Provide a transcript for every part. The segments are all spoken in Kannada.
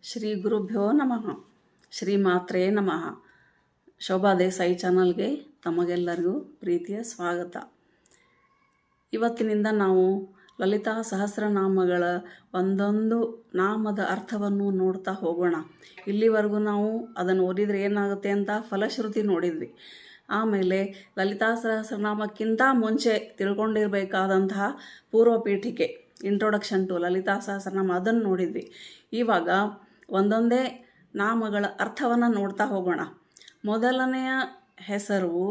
ಶ್ರೀ ಗುರುಭ್ಯೋ ನಮಃ. ಶ್ರೀ ಮಾತ್ರೇ ನಮಃ. ಶೋಭಾ ದೇಸಾಯಿ ಚಾನಲ್ಗೆ ತಮಗೆಲ್ಲರಿಗೂ ಪ್ರೀತಿಯ ಸ್ವಾಗತ. ಇವತ್ತಿನಿಂದ ನಾವು ಲಲಿತಾ ಸಹಸ್ರನಾಮಗಳ ಒಂದೊಂದು ನಾಮದ ಅರ್ಥವನ್ನು ನೋಡ್ತಾ ಹೋಗೋಣ. ಇಲ್ಲಿವರೆಗೂ ನಾವು ಅದನ್ನು ಓದಿದರೆ ಏನಾಗುತ್ತೆ ಅಂತ ಫಲಶ್ರುತಿ ನೋಡಿದ್ವಿ. ಆಮೇಲೆ ಲಲಿತಾ ಸಹಸ್ರನಾಮಕ್ಕಿಂತ ಮುಂಚೆ ತಿಳ್ಕೊಂಡಿರಬೇಕಾದಂತಹ ಪೂರ್ವಪೀಠಿಕೆ, ಇಂಟ್ರೊಡಕ್ಷನ್ ಟು ಲಲಿತಾ ಸಹಸ್ರನಾಮ, ಅದನ್ನು ನೋಡಿದ್ವಿ. ಇವಾಗ ಒಂದೊಂದೇ ನಾಮಗಳ ಅರ್ಥವನ್ನು ನೋಡ್ತಾ ಹೋಗೋಣ. ಮೊದಲನೆಯ ಹೆಸರು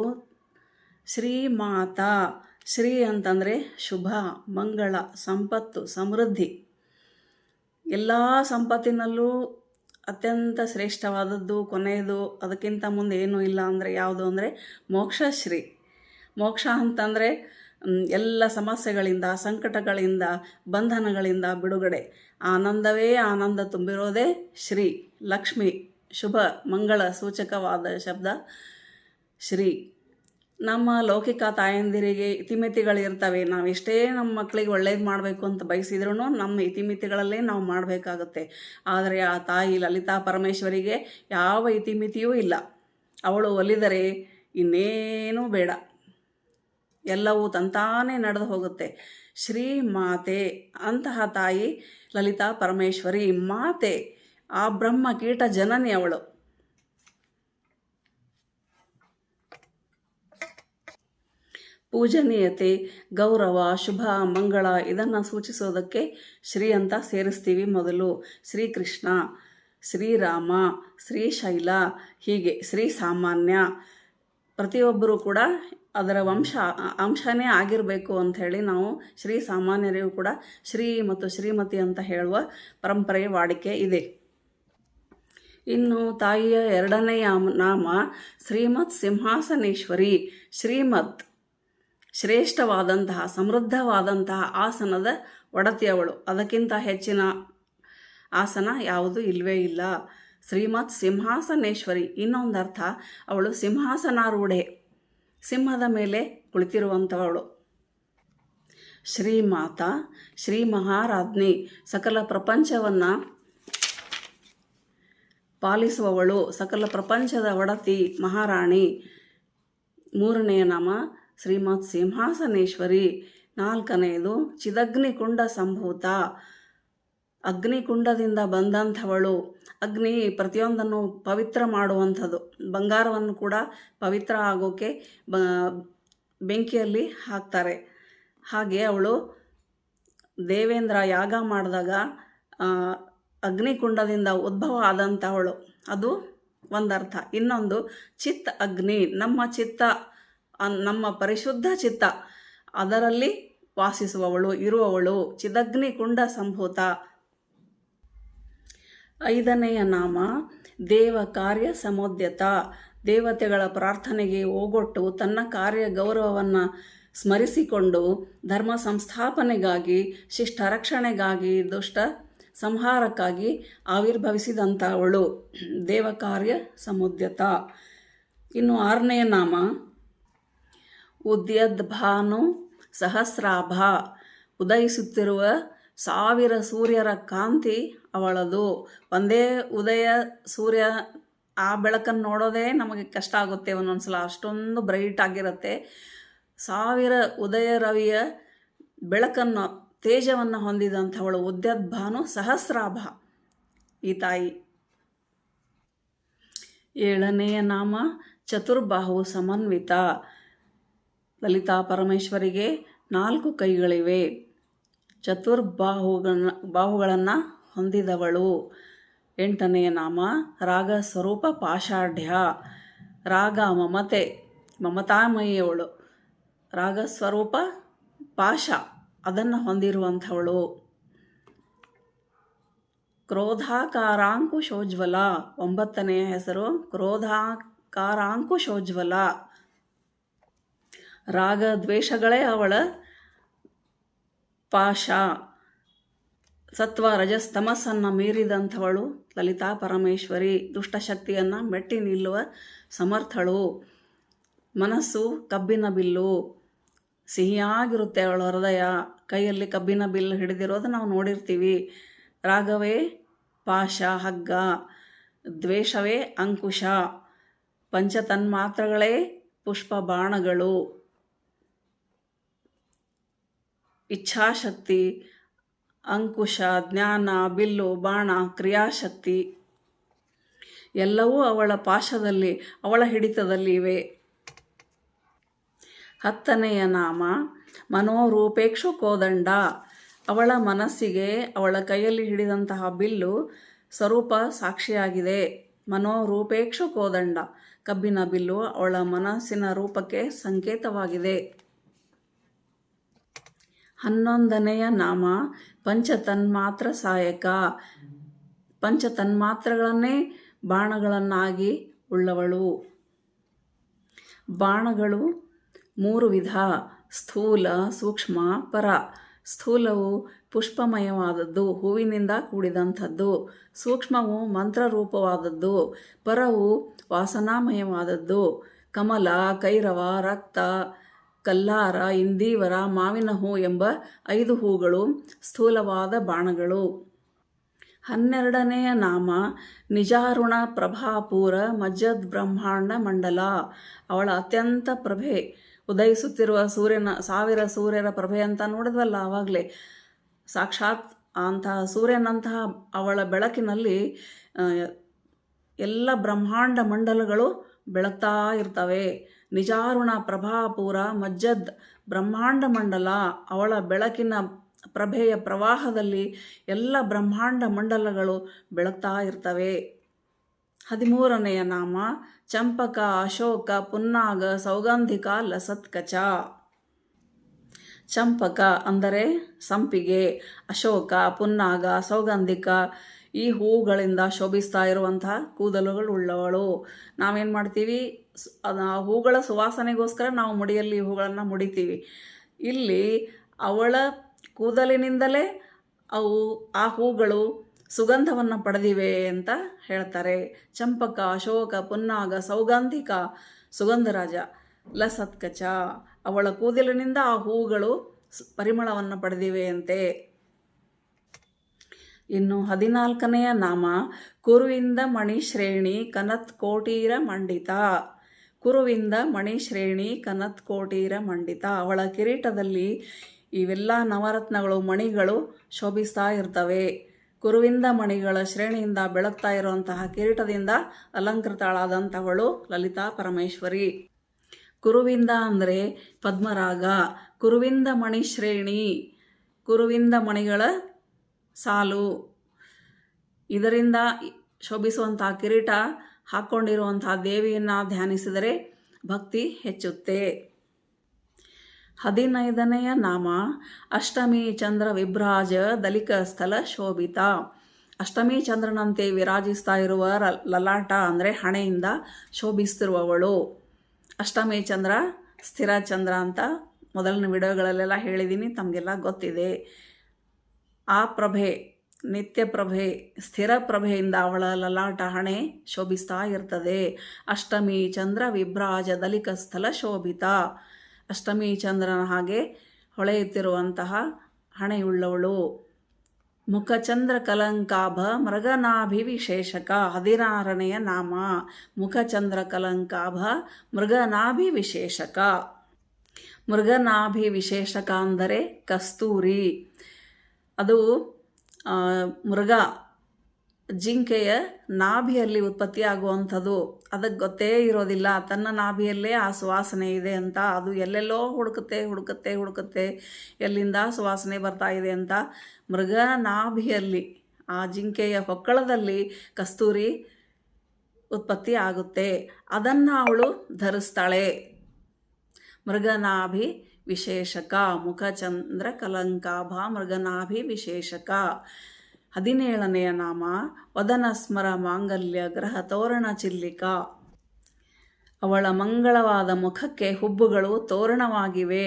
ಶ್ರೀಮಾತಾ. ಶ್ರೀ ಅಂತಂದರೆ ಶುಭ, ಮಂಗಳ, ಸಂಪತ್ತು, ಸಮೃದ್ಧಿ. ಎಲ್ಲ ಸಂಪತ್ತಿನಲ್ಲೂ ಅತ್ಯಂತ ಶ್ರೇಷ್ಠವಾದದ್ದು, ಕೊನೆಯದು, ಅದಕ್ಕಿಂತ ಮುಂದೆ ಏನೂ ಇಲ್ಲ ಅಂದರೆ ಯಾವುದು ಅಂದರೆ ಮೋಕ್ಷಶ್ರೀ. ಮೋಕ್ಷ ಅಂತಂದರೆ ಎಲ್ಲ ಸಮಸ್ಯೆಗಳಿಂದ, ಸಂಕಟಗಳಿಂದ, ಬಂಧನಗಳಿಂದ ಬಿಡುಗಡೆ. ಆನಂದವೇ ಆನಂದ ತುಂಬಿರೋದೇ ಶ್ರೀ. ಲಕ್ಷ್ಮಿ, ಶುಭ, ಮಂಗಳ ಸೂಚಕವಾದ ಶಬ್ದ ಶ್ರೀ. ನಮ್ಮ ಲೌಕಿಕ ತಾಯಂದಿರಿಗೆ ಇತಿಮಿತಿಗಳಿರ್ತವೆ. ನಾವೆಷ್ಟೇ ನಮ್ಮ ಮಕ್ಕಳಿಗೆ ಒಳ್ಳೇದು ಮಾಡಬೇಕು ಅಂತ ಬಯಸಿದ್ರೂ ನಮ್ಮ ಇತಿಮಿತಿಗಳಲ್ಲೇ ನಾವು ಮಾಡಬೇಕಾಗುತ್ತೆ. ಆದರೆ ಆ ತಾಯಿ ಲಲಿತಾ ಪರಮೇಶ್ವರಿಗೆ ಯಾವ ಇತಿಮಿತಿಯೂ ಇಲ್ಲ. ಅವಳು ಒಲಿದರೆ ಇನ್ನೇನೂ ಬೇಡ, ಎಲ್ಲವೂ ತಂತಾನೇ ನಡೆದು ಹೋಗುತ್ತೆ. ಶ್ರೀ ಮಾತೆ, ಅಂತಹ ತಾಯಿ ಲಲಿತಾ ಪರಮೇಶ್ವರಿ ಮಾತೆ. ಆ ಬ್ರಹ್ಮ ಕೀಟ ಜನನಿ ಅವಳು. ಪೂಜನೀಯತೆ, ಗೌರವ, ಶುಭ, ಮಂಗಳ ಇದನ್ನು ಸೂಚಿಸೋದಕ್ಕೆ ಶ್ರೀ ಅಂತ ಸೇರಿಸ್ತೀವಿ. ಮೊದಲು ಶ್ರೀಕೃಷ್ಣ, ಶ್ರೀರಾಮ, ಶ್ರೀಶೈಲ, ಹೀಗೆ ಶ್ರೀ ಸಾಮಾನ್ಯ. ಪ್ರತಿಯೊಬ್ಬರೂ ಕೂಡ ಅದರ ಅಂಶನೇ ಆಗಿರಬೇಕು ಅಂಥೇಳಿ ನಾವು ಶ್ರೀ ಸಾಮಾನ್ಯರಿಗೂ ಕೂಡ ಶ್ರೀ ಮತ್ತು ಶ್ರೀಮತಿ ಅಂತ ಹೇಳುವ ಪರಂಪರೆಯ ವಾಡಿಕೆ ಇದೆ. ಇನ್ನು ತಾಯಿಯ ಎರಡನೆಯ ನಾಮ ಶ್ರೀಮತ್ ಸಿಂಹಾಸನೇಶ್ವರಿ. ಶ್ರೀಮತ್ ಶ್ರೇಷ್ಠವಾದಂತಹ, ಸಮೃದ್ಧವಾದಂತಹ ಆಸನದ ಒಡತಿಯವಳು. ಅದಕ್ಕಿಂತ ಹೆಚ್ಚಿನ ಆಸನ ಯಾವುದು ಇಲ್ಲವೇ ಇಲ್ಲ. ಶ್ರೀಮತ್ ಸಿಂಹಾಸನೇಶ್ವರಿ. ಇನ್ನೊಂದರ್ಥ, ಅವಳು ಸಿಂಹಾಸನಾರೂಢೆ, ಸಿಂಹದ ಮೇಲೆ ಕುಳಿತಿರುವಂಥವಳು. ಶ್ರೀಮಾತಾ, ಶ್ರೀ ಮಹಾರಾಜ್ಞಿ, ಸಕಲ ಪ್ರಪಂಚವನ್ನು ಪಾಲಿಸುವವಳು, ಸಕಲ ಪ್ರಪಂಚದ ಒಡತಿ, ಮಹಾರಾಣಿ. ಮೂರನೆಯ ನಾಮ ಶ್ರೀಮತ್ ಸಿಂಹಾಸನೇಶ್ವರಿ. ನಾಲ್ಕನೆಯದು ಚಿದಗ್ನಿಕುಂಡ ಸಂಭೂತ, ಅಗ್ನಿಕುಂಡದಿಂದ ಬಂದಂಥವಳು. ಅಗ್ನಿ ಪ್ರತಿಯೊಂದನ್ನು ಪವಿತ್ರ ಮಾಡುವಂಥದ್ದು. ಬಂಗಾರವನ್ನು ಕೂಡ ಪವಿತ್ರ ಆಗೋಕ್ಕೆ ಬೆಂಕಿಯಲ್ಲಿ ಹಾಕ್ತಾರೆ. ಹಾಗೆ ಅವಳು ದೇವೇಂದ್ರ ಯಾಗ ಮಾಡಿದಾಗ ಅಗ್ನಿಕುಂಡದಿಂದ ಉದ್ಭವ ಆದಂಥವಳು, ಅದು ಒಂದರ್ಥ. ಇನ್ನೊಂದು ಚಿತ್ತ ಅಗ್ನಿ, ನಮ್ಮ ಚಿತ್ತ, ನಮ್ಮ ಪರಿಶುದ್ಧ ಚಿತ್ತ, ಅದರಲ್ಲಿ ವಾಸಿಸುವವಳು, ಇರುವವಳು. ಚಿದಗ್ನಿ ಕುಂಡ ಸಂಭೂತ. ಐದನೆಯ ನಾಮ ದೇವ ಕಾರ್ಯ ಸಮೋದ್ಯತ. ದೇವತೆಗಳ ಪ್ರಾರ್ಥನೆಗೆ ಓಗೊಟ್ಟು ತನ್ನ ಕಾರ್ಯ ಗೌರವವನ್ನು ಸ್ಮರಿಸಿಕೊಂಡು ಧರ್ಮ ಸಂಸ್ಥಾಪನೆಗಾಗಿ, ಶಿಷ್ಟ ರಕ್ಷಣೆಗಾಗಿ, ದುಷ್ಟ ಸಂಹಾರಕ್ಕಾಗಿ ಆವಿರ್ಭವಿಸಿದಂಥವಳು, ದೇವ ಕಾರ್ಯ ಸಮೋದ್ಯತ. ಇನ್ನು ಆರನೆಯ ನಾಮ ಉದ್ಯದ್ಭಾನು ಸಹಸ್ರಾಭ. ಉದಯಿಸುತ್ತಿರುವ 1000 ಸೂರ್ಯರ ಕಾಂತಿ ಅವಳದು. ಒಂದೇ ಉದಯ ಸೂರ್ಯ, ಆ ಬೆಳಕನ್ನು ನೋಡೋದೇ ನಮಗೆ ಕಷ್ಟ ಆಗುತ್ತೆ ಒಂದೊಂದ್ಸಲ, ಅಷ್ಟೊಂದು ಬ್ರೈಟ್ ಆಗಿರುತ್ತೆ. 1000 ಉದಯ ರವಿಯ ಬೆಳಕನ್ನು, ತೇಜವನ್ನು ಹೊಂದಿದಂಥವಳು ಉದ್ಯದ್ಭಾನು ಸಹಸ್ರಾಭ ಈ ತಾಯಿ. ಏಳನೆಯ ನಾಮ ಚತುರ್ಬಾಹು ಸಮನ್ವಿತ. ಲಲಿತಾ ಪರಮೇಶ್ವರಿಗೆ 4 ಕೈಗಳಿವೆ. ಬಾಹುಗಳನ್ನು ಹೊಂದಿದವಳು. ಎಂಟನೆಯ ನಾಮ ರಾಗ ಸ್ವರೂಪ ಪಾಷಾಢ್ಯ. ರಾಗ ಮಮತೆ, ಮಮತಾಮಯಿಯವಳು. ರಾಗ ಸ್ವರೂಪ ಪಾಶ, ಅದನ್ನು ಹೊಂದಿರುವಂಥವಳು. ಕ್ರೋಧಾಕಾರಾಂಕುಶೋಜ್ವಲ. 9ನೆಯ ಹೆಸರು ಕ್ರೋಧಾಕಾರಾಂಕುಶೋಜ್ವಲ. ರಾಗ ದ್ವೇಷಗಳೇ ಅವಳ ಪಾಶ. ಸತ್ವ ರಜಸ್ತಮಸ್ಸನ್ನು ಮೀರಿದಂಥವಳು ಲಲಿತಾ ಪರಮೇಶ್ವರಿ. ದುಷ್ಟಶಕ್ತಿಯನ್ನು ಮೆಟ್ಟಿ ನಿಲ್ಲುವ ಸಮರ್ಥಳು. ಮನಸ್ಸು ಕಬ್ಬಿನ ಬಿಲ್ಲು, ಸಿಹಿಯಾಗಿರುತ್ತೆ ಅವಳ ಹೃದಯ. ಕೈಯಲ್ಲಿ ಕಬ್ಬಿನ ಬಿಲ್ಲು ಹಿಡಿದಿರೋದು ನಾವು ನೋಡಿರ್ತೀವಿ. ರಾಗವೇ ಪಾಶ ಹಗ್ಗ, ದ್ವೇಷವೇ ಅಂಕುಶ, ಪಂಚತನ್ಮಾತ್ರಗಳೇ ಪುಷ್ಪ ಬಾಣಗಳು, ಇಚ್ಛಾಶಕ್ತಿ ಅಂಕುಶ, ಜ್ಞಾನ, ಬಿಲ್ಲು, ಬಾಣ, ಕ್ರಿಯಾಶಕ್ತಿ ಎಲ್ಲವೂ ಅವಳ ಪಾಶದಲ್ಲಿ, ಅವಳ ಹಿಡಿತದಲ್ಲಿ ಇವೆ. 10ನೆಯ ನಾಮ ಮನೋರೂಪೇಕ್ಷು ಕೋದಂಡ. ಅವಳ ಮನಸ್ಸಿಗೆ ಅವಳ ಕೈಯಲ್ಲಿ ಹಿಡಿದಂತಹ ಬಿಲ್ಲು ಸ್ವರೂಪ ಸಾಕ್ಷಿಯಾಗಿದೆ. ಮನೋರೂಪೇಕ್ಷು ಕೋದಂಡ, ಕಬ್ಬಿನ ಬಿಲ್ಲು ಅವಳ ಮನಸ್ಸಿನ ರೂಪಕ್ಕೆ ಸಂಕೇತವಾಗಿದೆ. 11ನೆಯ ನಾಮ ಪಂಚತನ್ಮಾತ್ರ ಸಾಯಕ. ಪಂಚತನ್ಮಾತ್ರಗಳನ್ನೇ ಬಾಣಗಳನ್ನಾಗಿ ಉಳ್ಳವಳು. ಬಾಣಗಳು 3 ವಿಧ: ಸ್ಥೂಲ, ಸೂಕ್ಷ್ಮ, ಪರ. ಸ್ಥೂಲವು ಪುಷ್ಪಮಯವಾದದ್ದು, ಹೂವಿನಿಂದ ಕೂಡಿದಂಥದ್ದು. ಸೂಕ್ಷ್ಮವು ಮಂತ್ರರೂಪವಾದದ್ದು. ಪರವು ವಾಸನಾಮಯವಾದದ್ದು. ಕಮಲ, ಕೈರವ, ರಕ್ತ, ಕಲ್ಲಾರ, ಇಂದೀವರ, ಮಾವಿನ ಹೂ ಎಂಬ 5 ಹೂಗಳು ಸ್ಥೂಲವಾದ ಬಾಣಗಳು. 12ನೆಯ ನಾಮ ನಿಜಾರುಣ ಪ್ರಭಾಪೂರ ಮಜ್ಜದ್ ಬ್ರಹ್ಮಾಂಡ ಮಂಡಲ. ಅವಳ ಅತ್ಯಂತ ಪ್ರಭೆ, ಉದಯಿಸುತ್ತಿರುವ ಸೂರ್ಯನ 1000 ಸೂರ್ಯರ ಪ್ರಭೆ ಅಂತ ನೋಡಿದ್ವಲ್ಲ ಆವಾಗಲೇ, ಸಾಕ್ಷಾತ್ ಅಂತಹ ಸೂರ್ಯನಂತಹ ಅವಳ ಬೆಳಕಿನಲ್ಲಿ ಎಲ್ಲ ಬ್ರಹ್ಮಾಂಡ ಮಂಡಲಗಳು ಬೆಳಗ್ತಾ ಇರ್ತವೆ. ನಿಜಾರುಣ ಪ್ರಭಾಪೂರ ಮಜ್ಜದ್ ಬ್ರಹ್ಮಾಂಡ ಮಂಡಲ. ಅವಳ ಬೆಳಕಿನ ಪ್ರಭೆಯ ಪ್ರವಾಹದಲ್ಲಿ ಎಲ್ಲ ಬ್ರಹ್ಮಾಂಡ ಮಂಡಲಗಳು ಬೆಳಗ್ತಾ ಇರ್ತವೆ. 13ನೆಯ ನಾಮ ಚಂಪಕ, ಅಶೋಕ, ಪುನ್ನಾಗ, ಸೌಗಂಧಿಕ, ಲಸತ್ಕಚ. ಚಂಪಕ ಅಂದರೆ ಸಂಪಿಗೆ, ಅಶೋಕ, ಪುನ್ನಾಗ, ಸೌಗಂಧಿಕ ಈ ಹೂಗಳಿಂದ ಶೋಭಿಸ್ತಾ ಇರುವಂತಹ ಕೂದಲುಗಳುಳ್ಳವಳು. ನಾವೇನು ಮಾಡ್ತೀವಿ, ಹೂಗಳ ಸುವಾಸನೆಗೋಸ್ಕರ ನಾವು ಮುಡಿಯಲ್ಲಿ ಹೂಗಳನ್ನು ಮುಡಿತೀವಿ. ಇಲ್ಲಿ ಅವಳ ಕೂದಲಿನಿಂದಲೇ ಆ ಹೂಗಳು ಸುಗಂಧವನ್ನು ಪಡೆದಿವೆ ಅಂತ ಹೇಳ್ತಾರೆ. ಚಂಪಕ, ಅಶೋಕ, ಪುನ್ನಾಗ, ಸೌಗಂಧಿಕ ಸುಗಂಧರಾಜ, ಲಸತ್ಕಚ ಅವಳ ಕೂದಲಿನಿಂದ ಆ ಹೂಗಳು ಪರಿಮಳವನ್ನು ಪಡೆದಿವೆ ಅಂತೆ. ಇನ್ನು 14ನೆಯ ನಾಮ ಕುರುವಿಂದ ಮಣಿಶ್ರೇಣಿ ಕನತ್ ಕೋಟೀರ ಮಂಡಿತ. ಕುರುವಿಂದ ಮಣಿಶ್ರೇಣಿ ಕನತ್ ಕೋಟೀರ ಮಂಡಿತ. ಅವಳ ಕಿರೀಟದಲ್ಲಿ ಇವೆಲ್ಲ ನವರತ್ನಗಳು, ಮಣಿಗಳು ಶೋಭಿಸ್ತಾ ಇರ್ತವೆ. ಕುರುವಿಂದ ಮಣಿಗಳ ಶ್ರೇಣಿಯಿಂದ ಬೆಳಗ್ತಾ ಇರುವಂತಹ ಕಿರೀಟದಿಂದ ಅಲಂಕೃತಳಾದಂಥವಳು ಲಲಿತಾ ಪರಮೇಶ್ವರಿ. ಕುರುವಿಂದ ಅಂದರೆ ಪದ್ಮರಾಗ. ಕುರುವಿಂದ ಮಣಿಶ್ರೇಣಿ, ಕುರುವಿಂದ ಮಣಿಗಳ ಸಾಲು. ಇದರಿಂದ ಶೋಭಿಸುವಂತಹ ಕಿರೀಟ ಹಾಕ್ಕೊಂಡಿರುವಂತಹ ದೇವಿಯನ್ನು ಧ್ಯಾನಿಸಿದರೆ ಭಕ್ತಿ ಹೆಚ್ಚುತ್ತೆ. 15ನೆಯ ನಾಮ ಅಷ್ಟಮಿ ಚಂದ್ರ ವಿಭ್ರಾಜ ದಲಿಕ ಸ್ಥಳ ಶೋಭಿತ. ಅಷ್ಟಮಿ ಚಂದ್ರನಂತೆ ವಿರಾಜಿಸ್ತಾ ಇರುವ ಲಲಾಟ ಅಂದರೆ ಹಣೆಯಿಂದ ಶೋಭಿಸ್ತಿರುವವಳು. ಅಷ್ಟಮಿ ಚಂದ್ರ ಸ್ಥಿರ ಚಂದ್ರ ಅಂತ ಮೊದಲನೇ ವಿಡಿಯೋಗಳಲ್ಲೆಲ್ಲ ಹೇಳಿದ್ದೀನಿ, ತಮಗೆಲ್ಲ ಗೊತ್ತಿದೆ. ಆ ಪ್ರಭೆ, ನಿತ್ಯ ಪ್ರಭೆ, ಸ್ಥಿರ ಪ್ರಭೆಯಿಂದ ಅವಳ ಲಲಾಟ ಹಣೆ ಶೋಭಿಸ್ತಾ ಇರ್ತದೆ. ಅಷ್ಟಮಿ ಚಂದ್ರ ವಿಭ್ರಾಜ ದಲಿಕ ಸ್ಥಳ ಶೋಭಿತ. ಅಷ್ಟಮಿ ಚಂದ್ರನ ಹಾಗೆ ಹೊಳೆಯುತ್ತಿರುವಂತಹ ಹಣೆಯುಳ್ಳವಳು. ಮುಖಚಂದ್ರ ಕಲಂಕಾಭ ಮೃಗನಾಭಿ ವಿಶೇಷಕ. 16ನೆಯ ನಾಮ ಮುಖಚಂದ್ರ ಕಲಂಕಾಭ ಮೃಗನಾಭಿ ವಿಶೇಷಕ. ಮೃಗನಾಭಿ ವಿಶೇಷಕ ಅಂದರೆ ಕಸ್ತೂರಿ. ಅದು ಮೃಗ, ಜಿಂಕೆಯ ನಾಭಿಯಲ್ಲಿ ಉತ್ಪತ್ತಿಯಾಗುವಂಥದ್ದು. ಅದಕ್ಕೆ ಗೊತ್ತೇ ಇರೋದಿಲ್ಲ ತನ್ನ ನಾಭಿಯಲ್ಲೇ ಆ ಸುವಾಸನೆ ಇದೆ ಅಂತ. ಅದು ಎಲ್ಲೆಲ್ಲೋ ಹುಡುಕುತ್ತೆ, ಎಲ್ಲಿಂದ ಸುವಾಸನೆ ಬರ್ತಾ ಇದೆ ಅಂತ. ಮೃಗ ನಾಭಿಯಲ್ಲಿ, ಆ ಜಿಂಕೆಯ ಹೊಕ್ಕಳದಲ್ಲಿ ಕಸ್ತೂರಿ ಉತ್ಪತ್ತಿ ಆಗುತ್ತೆ. ಅದನ್ನು ಅವಳು ಧರಿಸ್ತಾಳೆ. ಮೃಗನಾಭಿ ವಿಶೇಷಕ. ಮುಖಚಂದ್ರ ಕಲಂಕಾಭ ಮೃಗನಾಭಿ ವಿಶೇಷಕ. 17ನೆಯ ನಾಮ ವದನ ಸ್ಮರ ಮಾಂಗಲ್ಯ ಗ್ರಹ ತೋರಣ ಚಿಲ್ಲಿಕ. ಅವಳ ಮಂಗಳವಾದ ಮುಖಕ್ಕೆ ಹುಬ್ಬುಗಳು ತೋರಣವಾಗಿವೆ.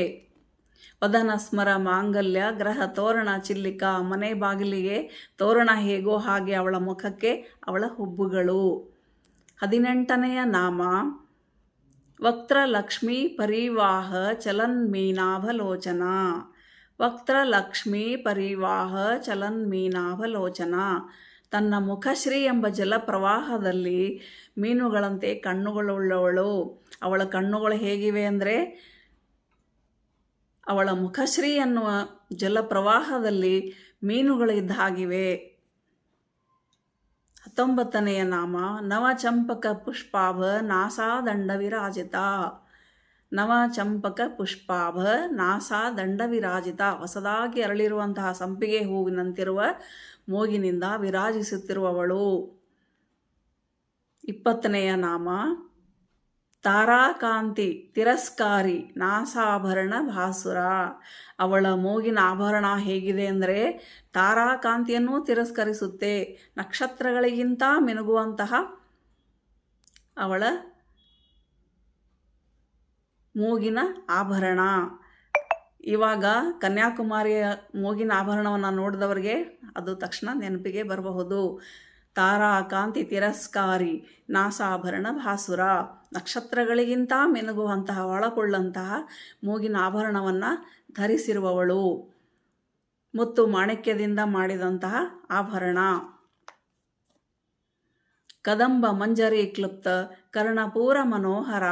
ವದನ ಸ್ಮರ ಮಾಂಗಲ್ಯ ಗ್ರಹ ತೋರಣ ಚಿಲ್ಲಿಕ. ಮನೆ ಬಾಗಿಲಿಗೆ ತೋರಣ ಹೇಗೋ ಹಾಗೆ ಅವಳ ಮುಖಕ್ಕೆ ಅವಳ ಹುಬ್ಬುಗಳು. 18ನೆಯ ನಾಮ ವಕ್ತ್ರಲಕ್ಷ್ಮೀ ಪರಿವಾಹ ಚಲನ್ಮೀನಾಭಲೋಚನ. ವಕ್ತ್ರಲಕ್ಷ್ಮೀ ಪರಿವಾಹ ಚಲನ್ಮೀನಾಭಲೋಚನ. ತನ್ನ ಮುಖಶ್ರೀ ಎಂಬ ಜಲಪ್ರವಾಹದಲ್ಲಿ ಮೀನುಗಳಂತೆ ಕಣ್ಣುಗಳುಳ್ಳವಳು. ಅವಳ ಕಣ್ಣುಗಳು ಹೇಗಿವೆ ಅಂದರೆ ಅವಳ ಮುಖಶ್ರೀ ಎನ್ನುವ ಜಲಪ್ರವಾಹದಲ್ಲಿ ಮೀನುಗಳಿದ್ದ ಹಾಗಿವೆ. 19ನೆಯ ನಾಮ ನವಚಂಪಕ ಪುಷ್ಪಾಭ ನಾಸಾದಂಡ ವಿರಾಜಿತ. ನವಚಂಪಕ ಪುಷ್ಪಾಭ ನಾಸಾದಂಡ ವಿರಾಜಿತ. ಹೊಸದಾಗಿ ಅರಳಿರುವಂತಹ ಸಂಪಿಗೆ ಹೂವಿನಂತಿರುವ ಮೂಗಿನಿಂದ ವಿರಾಜಿಸುತ್ತಿರುವವಳು. 20ನೆಯ ನಾಮ ತಾರಾಕಾಂತಿ ತಿರಸ್ಕಾರಿ ನಾಸಾಭರಣ ಭಾಸುರ. ಅವಳ ಮೂಗಿನ ಆಭರಣ ಹೇಗಿದೆ ಅಂದರೆ ತಾರಾಕಾಂತಿಯನ್ನು ತಿರಸ್ಕರಿಸುತ್ತೆ. ನಕ್ಷತ್ರಗಳಿಗಿಂತ ಮಿನುಗುವಂತಹ ಅವಳ ಮೂಗಿನ ಆಭರಣ. ಇವಾಗ ಕನ್ಯಾಕುಮಾರಿಯ ಮೂಗಿನ ಆಭರಣವನ್ನು ನೋಡಿದವರಿಗೆ ಅದು ತಕ್ಷಣ ನೆನಪಿಗೆ ಬರಬಹುದು. ತಾರಾಕಾಂತಿ ತಿರಸ್ಕಾರಿ ನಾಸಾಭರಣ ಭಾಸುರ. ನಕ್ಷತ್ರಗಳಿಗಿಂತ ಮಿನುಗುವಂತಹ ಒಳಕೊಳ್ಳಂತಹ ಮೂಗಿನ ಆಭರಣವನ್ನು ಧರಿಸಿರುವವಳು. ಮುತ್ತು ಮಾಣಿಕ್ಯದಿಂದ ಮಾಡಿದಂತಹ ಆಭರಣ. ಕದಂಬ ಮಂಜರಿ ಕ್ಲುಪ್ತ ಕರ್ಣಪೂರ ಮನೋಹರ.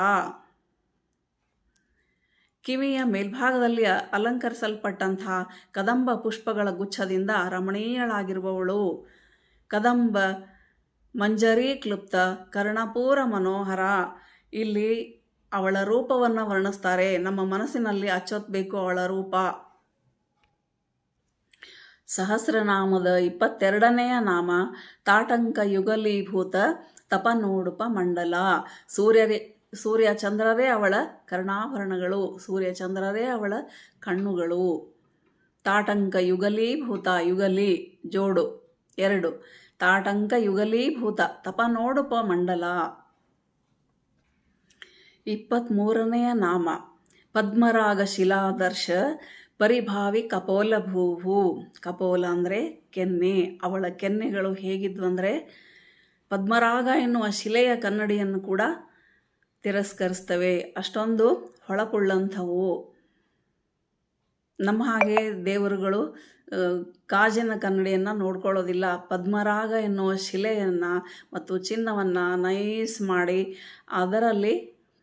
ಕಿವಿಯ ಮೇಲ್ಭಾಗದಲ್ಲಿ ಅಲಂಕರಿಸಲ್ಪಟ್ಟಂತಹ ಕದಂಬ ಪುಷ್ಪಗಳ ಗುಚ್ಛದಿಂದ ರಮಣೀಯಳಾಗಿರುವವಳು. ಕದಂಬ ಮಂಜರಿ ಕ್ಲುಪ್ತ ಕರ್ಣಪೂರ ಮನೋಹರ. ಇಲ್ಲಿ ಅವಳ ರೂಪವನ್ನು ವರ್ಣಿಸ್ತಾರೆ. ನಮ್ಮ ಮನಸ್ಸಿನಲ್ಲಿ ಅಚ್ಚೊತ್ತಬೇಕು ಅವಳ ರೂಪ. ಸಹಸ್ರನಾಮದ 22ನೆಯ ನಾಮ ತಾಟಂಕ ಯುಗಲೀಭೂತ ತಪನೋಡುಪ ಮಂಡಲ. ಸೂರ್ಯ ಚಂದ್ರರೇ ಅವಳ ಕರ್ಣಾಭರಣಗಳು. ಸೂರ್ಯ ಚಂದ್ರರೇ ಅವಳ ಕಣ್ಣುಗಳು. ತಾಟಂಕ ಯುಗಲೀಭೂತ, ಯುಗಲಿ ಜೋಡು 2. ತಾಟಂಕ ಯುಗಲೀಭೂತ ತಪನೋಡುಪ ಮಂಡಲ. 23ನೆಯ ನಾಮ ಪದ್ಮರಾಗ ಶಿಲಾದರ್ಶ ಪರಿಭಾವಿ ಕಪೋಲ ಭೂಭು. ಕಪೋಲ ಅಂದರೆ ಕೆನ್ನೆ. ಅವಳ ಕೆನ್ನೆಗಳು ಹೇಗಿದ್ವು ಅಂದರೆ ಪದ್ಮರಾಗ ಎನ್ನುವ ಶಿಲೆಯ ಕನ್ನಡಿಯನ್ನು ಕೂಡ ತಿರಸ್ಕರಿಸ್ತವೆ. ಅಷ್ಟೊಂದು ಹೊಳಪುಳ್ಳಂಥವು. ನಮ್ಮ ಹಾಗೆ ದೇವರುಗಳು ಗಾಜಿನ ಕನ್ನಡಿಯನ್ನು ನೋಡ್ಕೊಳ್ಳೋದಿಲ್ಲ. ಪದ್ಮರಾಗ ಎನ್ನುವ ಶಿಲೆಯನ್ನು ಮತ್ತು ಚಿನ್ನವನ್ನು ನೈಸ್ ಮಾಡಿ ಅದರಲ್ಲಿ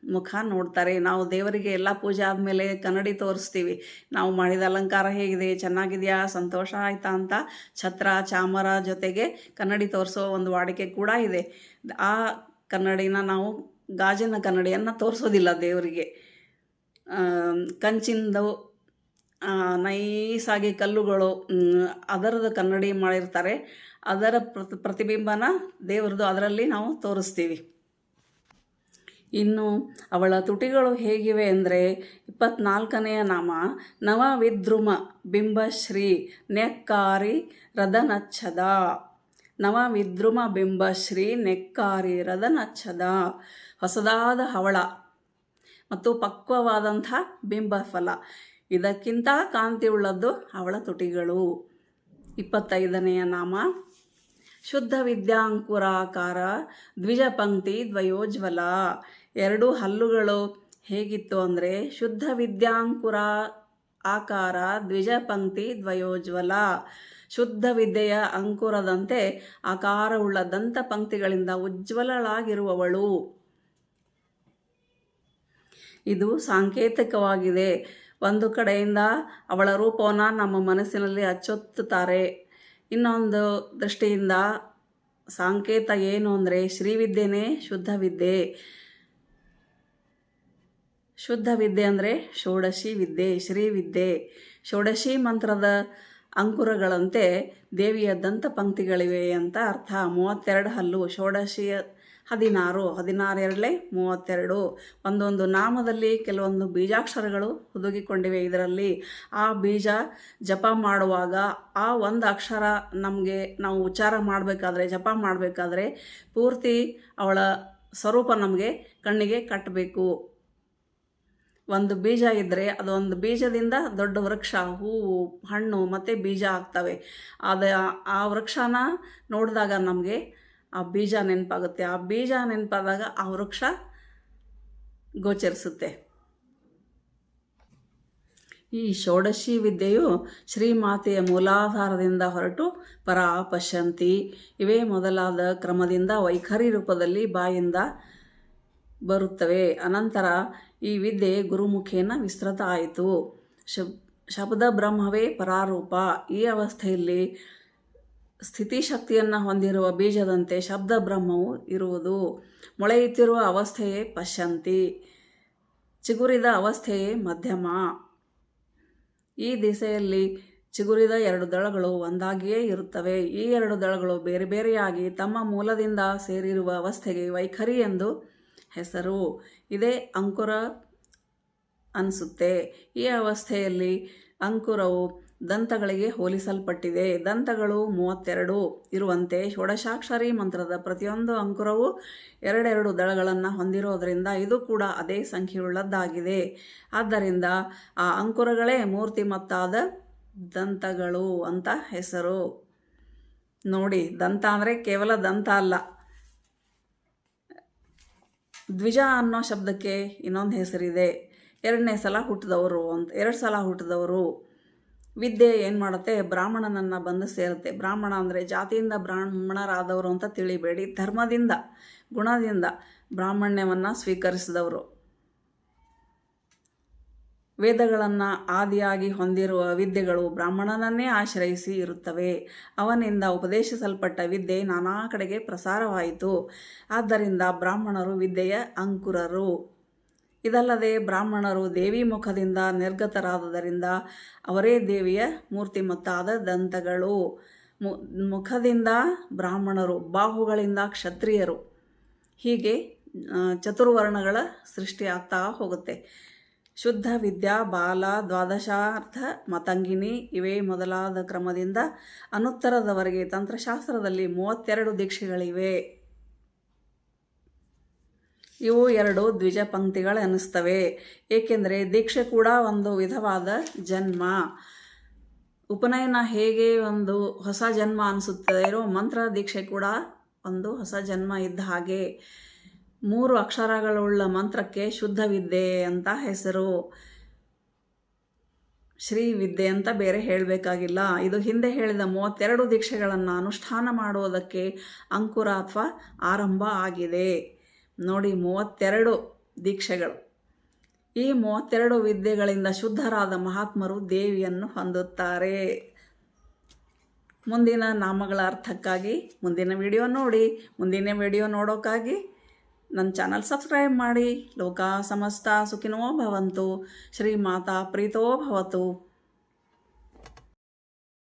ಮುಖ ನೋಡ್ತಾರೆ. ನಾವು ದೇವರಿಗೆ ಎಲ್ಲ ಪೂಜೆ ಆದಮೇಲೆ ಕನ್ನಡಿ ತೋರಿಸ್ತೀವಿ. ನಾವು ಮಾಡಿದ ಅಲಂಕಾರ ಹೇಗಿದೆ, ಚೆನ್ನಾಗಿದೆಯಾ, ಸಂತೋಷ ಆಯಿತಾ ಅಂತ ಛತ್ರ ಚಾಮರ ಜೊತೆಗೆ ಕನ್ನಡಿ ತೋರಿಸೋ ಒಂದು ವಾಡಿಕೆ ಕೂಡ ಇದೆ. ಆ ಕನ್ನಡಿನ ನಾವು ಗಾಜಿನ ಕನ್ನಡಿಯನ್ನು ತೋರಿಸೋದಿಲ್ಲ ದೇವರಿಗೆ. ಕಂಚಿಂದು ನೈಸಾಗಿ ಕಲ್ಲುಗಳು ಅದರದ್ದು ಕನ್ನಡಿ ಮಾಡಿರ್ತಾರೆ. ಅದರ ಪ್ರತಿಬಿಂಬನ ದೇವ್ರದ್ದು ಅದರಲ್ಲಿ ನಾವು ತೋರಿಸ್ತೀವಿ. ಇನ್ನು ಅವಳ ತುಟಿಗಳು ಹೇಗಿವೆ ಅಂದರೆ 24ನೆಯ ನಾಮ ನವವಿದ್ರುಮ ಬಿಂಬಶ್ರೀ ನೆಕ್ಕಾರಿ ರದನಚ್ಛದ. ನವವಿದ್ರುಮ ಬಿಂಬಶ್ರೀ ನೆಕ್ಕಾರಿ ರದನಚ್ಛದ. ಹೊಸದಾದ ಹವಳ ಮತ್ತು ಪಕ್ವವಾದಂಥ ಬಿಂಬಫಲ. ಇದಕ್ಕಿಂತ ಕಾಂತಿಯುಳ್ಳದ್ದು ಅವಳ ತುಟಿಗಳು. 25ನೆಯ ನಾಮ ಶುದ್ಧ ವಿದ್ಯಾಂಕುರಾಕಾರ ದ್ವಿಜಪಂಕ್ತಿ ದ್ವಯೋಜ್ವಲ. 2 ಹಲ್ಲುಗಳು ಹೇಗಿತ್ತು ಅಂದರೆ ಶುದ್ಧ ವಿದ್ಯಾಂಕುರ ಆಕಾರ ದ್ವಿಜಪಂಕ್ತಿ ದ್ವಯೋಜ್ವಲ. ಶುದ್ಧ ವಿದ್ಯೆಯ ಅಂಕುರದಂತೆ ಆಕಾರವುಳ್ಳ ದಂತ ಪಂಕ್ತಿಗಳಿಂದ ಉಜ್ವಲಳಾಗಿರುವವಳು. ಇದು ಸಾಂಕೇತಿಕವಾಗಿದೆ. ಒಂದು ಕಡೆಯಿಂದ ಅವಳ ರೂಪವನ್ನು ನಮ್ಮ ಮನಸ್ಸಿನಲ್ಲಿ ಅಚ್ಚೊತ್ತುತ್ತಾರೆ. ಇನ್ನೊಂದು ದೃಷ್ಟಿಯಿಂದ ಸಂಕೇತ ಏನು ಅಂದರೆ ಶ್ರೀವಿದ್ಯೆನೇ ಶುದ್ಧ ವಿದ್ಯೆ. ಶುದ್ಧ ವಿದ್ಯೆ ಅಂದರೆ ಷೋಡಶಿ ವಿದ್ಯೆ, ಶ್ರೀವಿದ್ಯೆ. ಷೋಡಶಿ ಮಂತ್ರದ ಅಂಕುರಗಳಂತೆ ದೇವಿಯ ದಂತ ಪಂಕ್ತಿಗಳಿವೆ ಅಂತ ಅರ್ಥ. 32 ಹಲ್ಲು. ಷೋಡಶಿಯ 16, 16 ಎರಡಲೆ 32. ಒಂದೊಂದು ನಾಮದಲ್ಲಿ ಕೆಲವೊಂದು ಬೀಜಾಕ್ಷರಗಳು ಹುದುಗಿಕೊಂಡಿವೆ. ಇದರಲ್ಲಿ ಆ ಬೀಜ ಜಪ ಮಾಡುವಾಗ ಆ ಒಂದು ಅಕ್ಷರ ನಮಗೆ ನಾವು ಉಚ್ಚಾರ ಮಾಡಬೇಕಾದ್ರೆ, ಜಪ ಮಾಡಬೇಕಾದ್ರೆ ಪೂರ್ತಿ ಅವಳ ಸ್ವರೂಪ ನಮಗೆ ಕಣ್ಣಿಗೆ ಕಟ್ಟಬೇಕು. ಒಂದು ಬೀಜ ಇದ್ದರೆ ಅದೊಂದು ಬೀಜದಿಂದ ದೊಡ್ಡ ವೃಕ್ಷ, ಹೂವು, ಹಣ್ಣು ಮತ್ತು ಬೀಜ ಆಗ್ತವೆ. ಆ ವೃಕ್ಷನ ನೋಡಿದಾಗ ನಮಗೆ ಆ ಬೀಜ ನೆನಪಾಗುತ್ತೆ. ಆ ಬೀಜ ನೆನಪಾದಾಗ ಆ ವೃಕ್ಷ ಗೋಚರಿಸುತ್ತೆ. ಈ ಷೋಡಶಿ ವಿದ್ಯೆಯು ಶ್ರೀಮಾತೆಯ ಮೂಲಾಧಾರದಿಂದ ಹೊರಟು ಪರಾ ಪಶ್ಯಂತಿ ಇವೇ ಮೊದಲಾದ ಕ್ರಮದಿಂದ ವೈಖರಿ ರೂಪದಲ್ಲಿ ಬಾಯಿಂದ ಬರುತ್ತವೆ. ಅನಂತರ ಈ ವಿದ್ಯೆ ಗುರುಮುಖೇನ ವಿಸ್ತೃತ ಆಯಿತು. ಶಬ್ದ ಬ್ರಹ್ಮವೇ ಪರಾರೂಪ. ಈ ಅವಸ್ಥೆಯಲ್ಲಿ ಸ್ಥಿತಿಶಕ್ತಿಯನ್ನು ಹೊಂದಿರುವ ಬೀಜದಂತೆ ಶಬ್ದ ಬ್ರಹ್ಮವು ಇರುವುದು. ಮೊಳೆಯುತ್ತಿರುವ ಅವಸ್ಥೆಯೇ ಪಶ್ಯಂತಿ, ಚಿಗುರಿದ ಅವಸ್ಥೆಯೇ ಮಧ್ಯಮ. ಈ ದಿಸೆಯಲ್ಲಿ ಚಿಗುರಿದ ಎರಡು ದಳಗಳು ಒಂದಾಗಿಯೇ ಇರುತ್ತವೆ. ಈ ಎರಡು ದಳಗಳು ಬೇರೆ ಬೇರೆಯಾಗಿ ತಮ್ಮ ಮೂಲದಿಂದ ಸೇರಿರುವ ಅವಸ್ಥೆಗೆ ವೈಖರಿ ಎಂದು ಹೆಸರು. ಇದೇ ಅಂಕುರ ಅನಿಸುತ್ತೆ. ಈ ಅವಸ್ಥೆಯಲ್ಲಿ ಅಂಕುರವು ದಂತಗಳಿಗೆ ಹೋಲಿಸಲ್ಪಟ್ಟಿದೆ. ದಂತಗಳು 32 ಇರುವಂತೆ ಷೋಡಶಾಕ್ಷರಿ ಮಂತ್ರದ ಪ್ರತಿಯೊಂದು ಅಂಕುರವು ಎರಡೆರಡು ದಳಗಳನ್ನು ಹೊಂದಿರೋದ್ರಿಂದ ಇದು ಕೂಡ ಅದೇ ಸಂಖ್ಯೆಯುಳ್ಳದ್ದಾಗಿದೆ. ಆದ್ದರಿಂದ ಆ ಅಂಕುರಗಳೇ ಮೂರ್ತಿಮತ್ತಾದ ದಂತಗಳು ಅಂತ ಹೆಸರು. ನೋಡಿ, ದಂತ ಅಂದರೆ ಕೇವಲ ದಂತ ಅಲ್ಲ. ದ್ವಿಜ ಅನ್ನೋ ಶಬ್ದಕ್ಕೆ ಇನ್ನೊಂದು ಹೆಸರಿದೆ. ಎರಡನೇ ಸಲ ಹುಟ್ಟಿದವರು ಅಂತ, 2 ಸಲ ಹುಟ್ಟಿದವರು. ವಿದ್ಯೆ ಏನು ಮಾಡುತ್ತೆ, ಬ್ರಾಹ್ಮಣನನ್ನು ಬಂದು ಸೇರುತ್ತೆ. ಬ್ರಾಹ್ಮಣ ಅಂದರೆ ಜಾತಿಯಿಂದ ಬ್ರಾಹ್ಮಣರಾದವರು ಅಂತ ತಿಳಿಬೇಡಿ, ಧರ್ಮದಿಂದ ಗುಣದಿಂದ ಬ್ರಾಹ್ಮಣ್ಯವನ್ನು ಸ್ವೀಕರಿಸಿದವರು. ವೇದಗಳನ್ನು ಆದಿಯಾಗಿ ಹೊಂದಿರುವ ವಿದ್ಯೆಗಳು ಬ್ರಾಹ್ಮಣನನ್ನೇ ಆಶ್ರಯಿಸಿ ಇರುತ್ತವೆ. ಅವನಿಂದ ಉಪದೇಶಿಸಲ್ಪಟ್ಟ ವಿದ್ಯೆ ನಾನಾ ಕಡೆಗೆ ಪ್ರಸಾರವಾಯಿತು. ಆದ್ದರಿಂದ ಬ್ರಾಹ್ಮಣರು ವಿದ್ಯೆಯ ಅಂಕುರರು. ಇದಲ್ಲದೆ ಬ್ರಾಹ್ಮಣರು ದೇವಿ ಮುಖದಿಂದ ನಿರ್ಗತರಾದುದರಿಂದ ಅವರೇ ದೇವಿಯ ಮೂರ್ತಿಮತ್ತಾದ ದಂತಗಳು. ಮುಖದಿಂದ ಬ್ರಾಹ್ಮಣರು, ಬಾಹುಗಳಿಂದ ಕ್ಷತ್ರಿಯರು. ಹೀಗೆ ಚತುರ್ವರ್ಣಗಳ ಸೃಷ್ಟಿ ಆಗ್ತಾ ಹೋಗುತ್ತೆ. ಶುದ್ಧ ವಿದ್ಯಾ, ಬಾಲ, ದ್ವಾದಶಾರ್ಥ, ಮತಂಗಿನಿ ಇವೇ ಮೊದಲಾದ ಕ್ರಮದಿಂದ ಅನುತ್ತರದವರೆಗೆ ತಂತ್ರಶಾಸ್ತ್ರದಲ್ಲಿ 32 ದೀಕ್ಷೆಗಳಿವೆ. ಇವು 2 ದ್ವಿಜ ಪಂಕ್ತಿಗಳೆನಿಸ್ತವೆ. ಏಕೆಂದರೆ ದೀಕ್ಷೆ ಕೂಡ ಒಂದು ವಿಧವಾದ ಜನ್ಮ. ಉಪನಯನ ಹೇಗೆ ಒಂದು ಹೊಸ ಜನ್ಮ ಅನಿಸುತ್ತದೆಯೋ, ಮಂತ್ರ ದೀಕ್ಷೆ ಕೂಡ ಒಂದು ಹೊಸ ಜನ್ಮ ಇದ್ದ ಹಾಗೆ. 3 ಅಕ್ಷರಗಳುಳ್ಳ ಮಂತ್ರಕ್ಕೆ ಶುದ್ಧ ವಿದ್ಯೆ ಅಂತ ಹೆಸರು. ಶ್ರೀ ವಿದ್ಯೆ ಅಂತ ಬೇರೆ ಹೇಳಬೇಕಾಗಿಲ್ಲ. ಇದು ಹಿಂದೆ ಹೇಳಿದ 32 ದೀಕ್ಷೆಗಳನ್ನು ಅನುಷ್ಠಾನ ಮಾಡುವುದಕ್ಕೆ ಅಂಕುರ ಅಥವಾ ಆರಂಭ ಆಗಿದೆ. ನೋಡಿ, 32 ದೀಕ್ಷೆಗಳು. ಈ 32 ವಿದ್ಯೆಗಳಿಂದ ಶುದ್ಧರಾದ ಮಹಾತ್ಮರು ದೇವಿಯನ್ನು ಹೊಂದುತ್ತಾರೆ. ಮುಂದಿನ ನಾಮಗಳ ಅರ್ಥಕ್ಕಾಗಿ ಮುಂದಿನ ವಿಡಿಯೋ ನೋಡಿ. ಮುಂದಿನ ವಿಡಿಯೋ ನೋಡೋಕ್ಕಾಗಿ ನನ್ನ ಚಾನಲ್ ಸಬ್ಸ್ಕ್ರೈಬ್ ಮಾಡಿ. ಲೋಕ ಸಮಸ್ತ ಸುಖಿನೋ ಭವಂತು. ಶ್ರೀ ಮಾತಾ ಪ್ರೀತೋ ಭವತು.